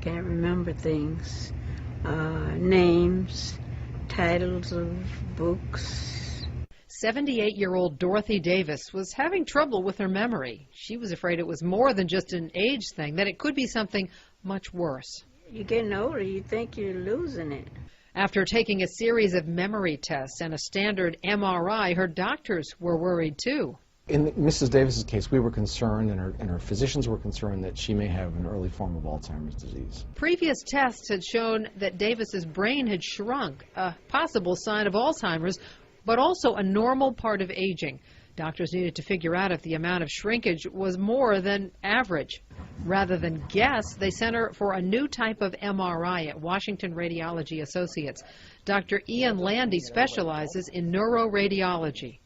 Can't remember things, names, titles of books. 78-year-old Dorothy Davis was having trouble with her memory. She was afraid it was more than just an age thing, that it could be something much worse. You're getting older, you think you're losing it. After taking a series of memory tests and a standard MRI, her doctors were worried too. In Mrs. Davis's case, we were concerned, and her physicians were concerned, that she may have an early form of Alzheimer's disease. Previous tests had shown that Davis's brain had shrunk, a possible sign of Alzheimer's, but also a normal part of aging. Doctors needed to figure out if the amount of shrinkage was more than average. Rather than guess, they sent her for a new type of MRI at Washington Radiology Associates. Dr. Lande specializes in neuroradiology.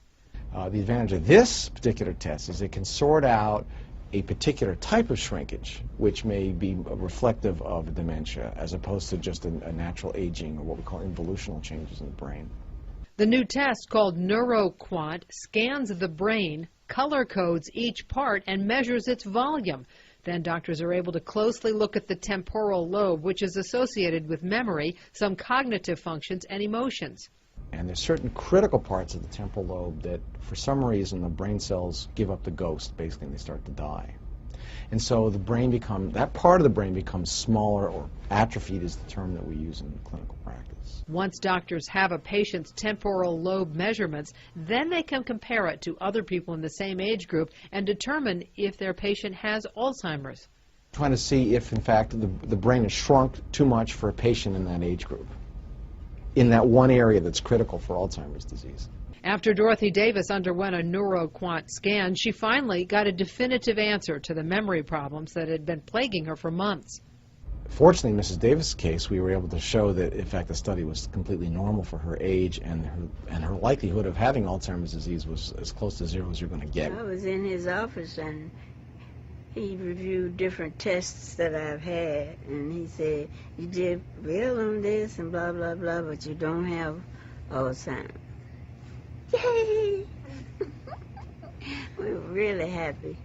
The advantage of this particular test is it can sort out a particular type of shrinkage, which may be reflective of dementia, as opposed to just a natural aging, or what we call involutional changes in the brain. The new test, called NeuroQuant, scans the brain, color codes each part, and measures its volume. Then doctors are able to closely look at the temporal lobe, which is associated with memory, some cognitive functions, and emotions. And there's certain critical parts of the temporal lobe that, for some reason, the brain cells give up the ghost, basically, and they start to die. And so that part of the brain becomes smaller, or atrophied is the term that we use in clinical practice. Once doctors have a patient's temporal lobe measurements, then they can compare it to other people in the same age group and determine if their patient has Alzheimer's. Trying to see if, in fact, the brain has shrunk too much for a patient in that age group, in that one area that's critical for Alzheimer's disease. After Dorothy Davis underwent a NeuroQuant scan, she finally got a definitive answer to the memory problems that had been plaguing her for months. Fortunately, in Mrs. Davis' case, we were able to show that, in fact, the study was completely normal for her age, and her likelihood of having Alzheimer's disease was as close to zero as you're going to get. I was in his office, and he reviewed different tests that I've had, and he said, you did well on this and blah, blah, blah, but you don't have Alzheimer's. Yay! We were really happy.